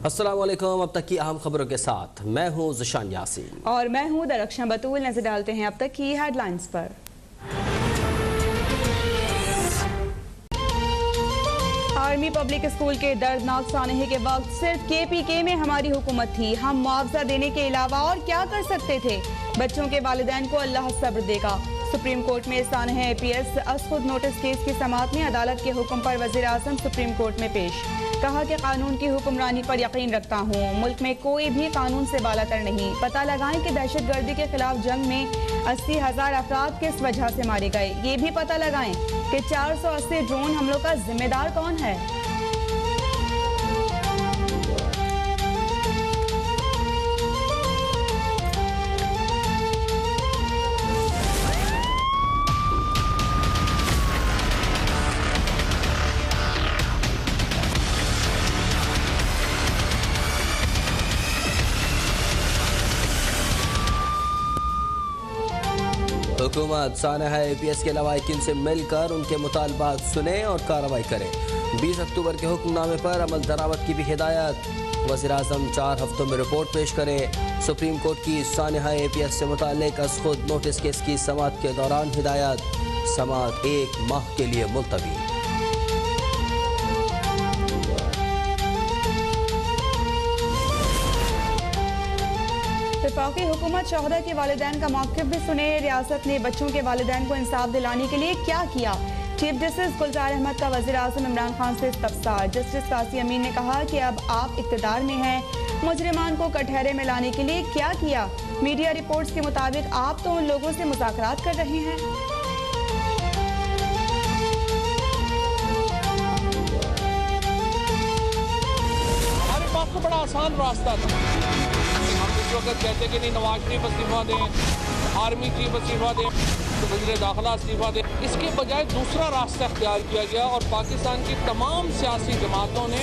अस्सलाम वालेकुम। अब तक की अहम खबरों के साथ मैं हूं ज़शान यासीन और मैं हूं दरख्शां बतूल। नजर डालते हैं अब तक की हेडलाइंस पर। आर्मी पब्लिक स्कूल के दर्दनाक सानहे के वक्त सिर्फ KPK में हमारी हुकूमत थी। हम मुआवजा देने के अलावा और क्या कर सकते थे? बच्चों के वालिदैन को अल्लाह सब्र देगा। सुप्रीम कोर्ट में सानहे APS असखुद नोटिस केस की समाअत में अदालत के हुक्म पर वज़ीर आज़म सुप्रीम कोर्ट में पेश। कहा कि कानून की हुक्मरानी पर यकीन रखता हूँ। मुल्क में कोई भी कानून से बालातर नहीं। पता लगाएं कि दहशतगर्दी के खिलाफ जंग में 80,000 अफराद किस वजह से मारे गए। ये भी पता लगाएं कि 480 ड्रोन हमलों का जिम्मेदार कौन है। हुकूमत सानहा APS के लवाहिकीन से मिलकर उनके मुतालबात सुने और कार्रवाई करे। 20 अक्टूबर के हुक्मनामे पर अमल दरामद की भी हिदायत। वज़ीर आज़म 4 हफ्तों में रिपोर्ट पेश करे। सुप्रीम कोर्ट की सानहा APS से मुताल्लिक असखुद नोटिस केस की समाअत के दौरान हिदायत। समाअत 1 माह के लिए मुलतवी। वफाकी हुकूमत शोहदा के वालिदैन का मौक़िफ़ भी सुने। रियासत ने बच्चों के वालिदैन को इंसाफ दिलाने के लिए क्या किया? चीफ जस्टिस गुलजार अहमद का वज़ीर आज़म इमरान खान से इस्तफ़सार। जस्टिस कासी अमीन ने कहा कि अब आप इक़्तिदार में हैं, मुजरिमान को कटहरे में लाने के लिए क्या किया? मीडिया रिपोर्ट्स के मुताबिक आप तो उन लोगों से मुज़ाकरात कर रहे हैं। हमारे पास तो बड़ा आसान रास्ता था। हम इस वक्त कहते कि नहीं, नवाज शरीफ इस्तीफा दें, आर्मी चीफ इस्तीफा दें, तो वज़ीर दाखिला इस्तीफा दें। इसके बजाय दूसरा रास्ता अख्तियार किया गया और पाकिस्तान की तमाम सियासी जमातों ने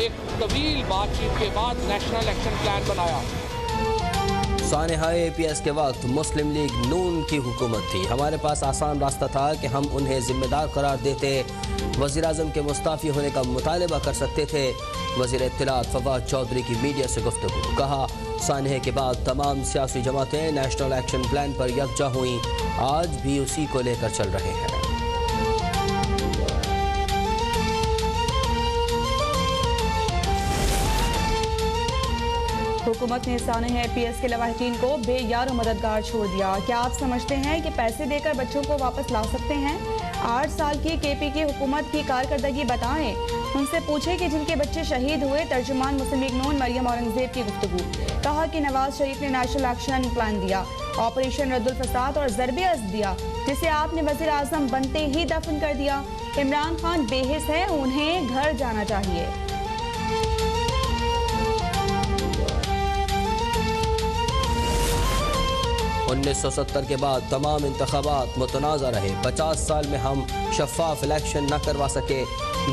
एक तवील बातचीत के बाद नेशनल एक्शन प्लान बनाया। सानहा APS के वक्त मुस्लिम लीग नून की हुकूमत थी। हमारे पास आसान रास्ता था कि हम उन्हें जिम्मेदार करार देते, वज़ीर आज़म के मुस्ताफ़ी होने का मुतालबा कर सकते थे। वज़ीर इत्तलात फवाद चौधरी की मीडिया से गुफ्तगू। कहा, सानहे के बाद तमाम सियासी जमातें नेशनल एक्शन प्लान पर यकजा हुई। आज भी उसी को लेकर चल रहे हैं। हुकूमत ने सानहा APS के लवाहिकीन को बेयार मददगार छोड़ दिया। क्या आप समझते हैं कि पैसे देकर बच्चों को वापस ला सकते हैं? 8 साल की KPK हुकूमत की कारकर्दगी बताएं। उनसे पूछे कि जिनके बच्चे शहीद हुए। तर्जुमान मुस्लिम लीग नून मरियम औरंगजेब की गुफ्तगू। कहा कि नवाज शरीफ ने नेशनल एक्शन प्लान दिया, ऑपरेशन रद्दुल फसाद और ज़रबे अज़्द दिया, जिसे आपने वज़ीर आज़म बनते ही दफन कर दिया। इमरान खान बेहिस है, उन्हें घर जाना चाहिए। 1970 के बाद तमाम इंतखाबात मुतनाज़ा रहे। 50 साल में हम शफाफ इलेक्शन न करवा सके।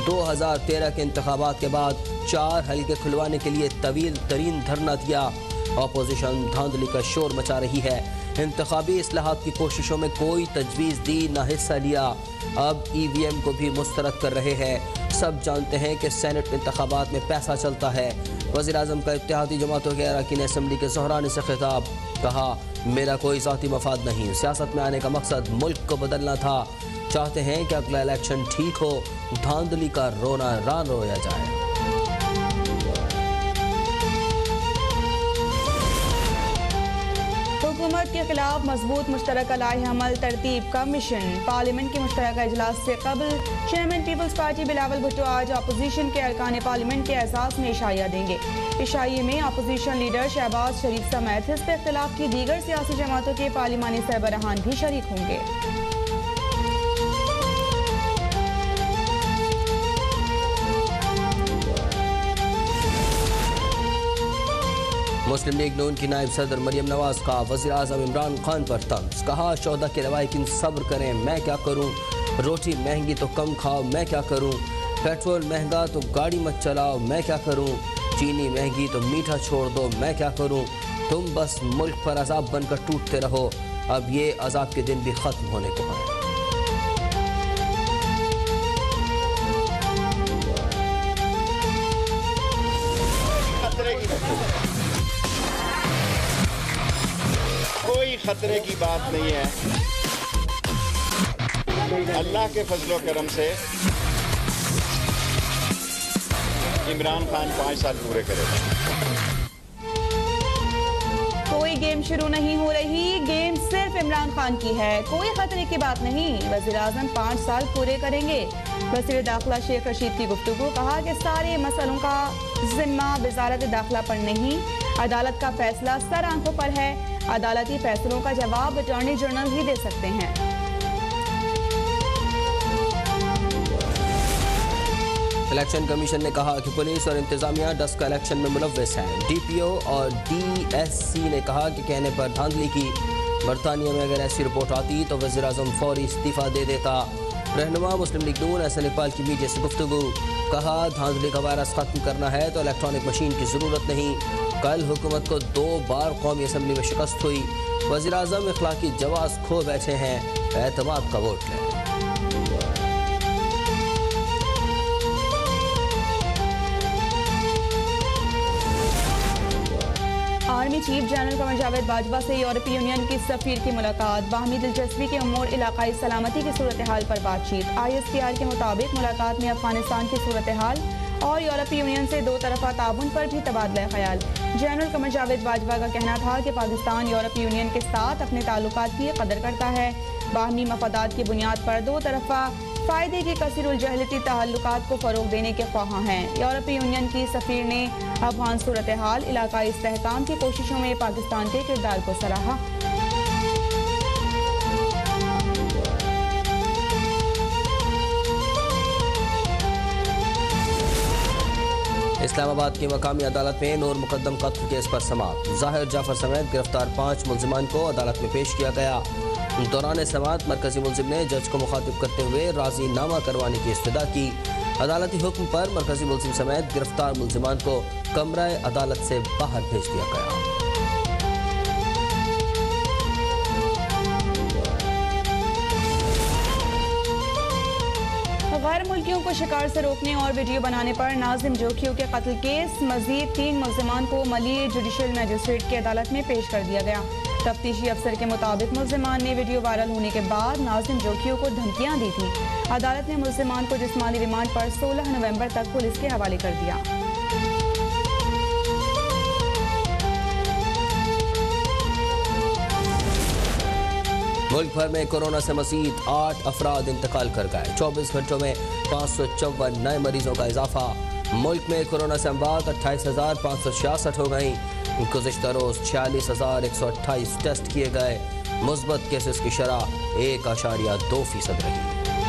2013 के इंतखाबात के बाद 4 हल्के खुलवाने के लिए तवील तरीन धरना दिया। अपोजिशन धांधली का शोर मचा रही है। इंतखाबी इस्लाहात की कोशिशों में कोई तजवीज़ दी न हिस्सा लिया। अब EVM को भी मुस्तरद कर रहे हैं। सब जानते हैं कि सेनेट इंतखाबात में पैसा चलता है। वज़ीर आज़म का इत्तेहादी जमातों के अरकान असम्बली के ज़हरानी से खिताब। कहा, मेरा कोई ज़ाती मफाद नहीं, सियासत में आने का मकसद मुल्क को बदलना था। चाहते हैं कि अगला इलेक्शन ठीक हो, धांधली का रोना रान रोया जाए। हुकूमत के खिलाफ मजबूत मुश्तरका लाए अमल तरतीब का मिशन। पार्लियामेंट के मुश्तरका इजलास से कबल chairman peoples party Bilawal Bhutto आज अपोजिशन के अरकान पार्लियामेंट के एहसास में इशाइया देंगे। इशाइये में अपोजिशन लीडर शहबाज शरीफ समेत हिज़्ब इख्तिलाफ की दीगर सियासी जमातों के पार्लिमानी सरबराहान भी शरीक होंगे। मुस्लिम लीग नून की नायब सदर मरियम नवाज का वज़ीर आज़म इमरान खान पर तंज। कहा, शोहदा के लवाहिकीन सब्र करें, मैं क्या करूं? रोटी महंगी तो कम खाओ, मैं क्या करूं? पेट्रोल महंगा तो गाड़ी मत चलाओ, मैं क्या करूं? चीनी महंगी तो मीठा छोड़ दो, मैं क्या करूं? तुम बस मुल्क पर अजाब बनकर टूटते रहो। अब ये अजाब के दिन भी ख़त्म होने को हैं। कोई खतरे की बात नहीं है। अल्लाह के फजलो करम से इमरान खान 5 साल पूरे करेगा। कोई गेम शुरू नहीं हो रही, गेम सिर्फ इमरान खान की है, कोई खतरे की बात नहीं। वज़ीर आज़म 5 साल पूरे करेंगे। वज़ीर दाखिला शेख रशीद की गुफ्तगू, कहा कि सारे मसलों का जिम्मा वज़ारत दाखिला पर नहीं, अदालत का फैसला सर आंखों पर है। अदालती फैसलों का जवाब अटॉर्नी जनरल ही दे सकते हैं। इलेक्शन कमीशन ने कहा कि पुलिस और इंतजामिया डस्ट का इलेक्शन में मुलव्वस है। DPO और DSC ने कहा कि कहने पर धांधली की। बरतानिया में अगर ऐसी रिपोर्ट आती तो वज़ीर आज़म फौरी इस्तीफ़ा दे देता। रहनुमा मुस्लिम लीग नून एहसन इकबाल की मीडिया से गुफ्तगू, कहा धांधली का वायरस ख़त्म करना है तो इलेक्ट्रॉनिक मशीन की ज़रूरत नहीं। कल हुकूमत को 2 बार कौमी असम्बली में शिकस्त हुई। वज़ीर आज़म इखलाकी जवाज़ खो बैठे हैं, एतमाद का वोट लें। Army chief general Qamar Javed Bajwa से यूरोपीय यूनियन की सफीर की मुलाकात। बाहमी दिलचस्पी के उमूर इलाकाई सलामती की सूरत हाल पर बातचीत। ISPR के मुताबिक मुलाकात में अफगानिस्तान की सूरत हाल और यूरोपीय यूनियन से 2 तरफ़ा ताउन पर भी तबादला ख्याल। जनरल कमर जावेद बाजवा का कहना था कि पाकिस्तान यूरोपीय यूनियन के साथ अपने ताल्लुकात की कदर करता है। बाहमी मफादात की बुनियाद पर 2 तरफ़ा फ़ायदे के कसीरुल-जहलती ताल्लुकात को फ़रोग़ देने के ख्वाह हैं। यूरोपीय यूनियन की सफ़ीर ने अफगान सूरत हाल, इलाकाई इस्तेहकाम की कोशिशों में पाकिस्तान के किरदार को सराहा। इस्लामाबाद की मकामी अदालत में नूर मुकद्दम कत्ल केस पर समाअत। ज़ाहिर जाफर समेत गिरफ्तार 5 मुलजिमान को अदालत में पेश किया गया। दौरान समाअत मरकजी मुलजिम ने जज को मुखातिब करते हुए राजीनामा करवाने की इस्तदा की। अदालती हुक्म पर मरकजी मुलजिम समेत गिरफ्तार मुलजिमान को कमरा अदालत से बाहर भेज दिया गया। गैर मुल्कियों को शिकार से रोकने और वीडियो बनाने पर नाजिम जोखियों के कत्ल केस मजीद 3 मुलजिमान को मली जुडिशल मजिस्ट्रेट की अदालत में पेश कर दिया गया। तफ्तीशी अफसर के मुताबिक मुलजिमान ने वीडियो वायरल होने के बाद नाजिम जोखियों को धमकियां दी थी। अदालत ने मुलजिमान को जिस्मानी रिमांड पर 16 नवंबर तक पुलिस के हवाले कर दिया। मुल्क भर में कोरोना से मजीद 8 अफराद इंतकाल कर गए। 24 घंटों में 554 नए मरीजों का इजाफा। मुल्क में कोरोना से अमवात 28,566 हो गई। गुज़िश्ता रोज़ 46,128 टेस्ट किए गए। मुस्बत केसेस की शरह 1.2% रही।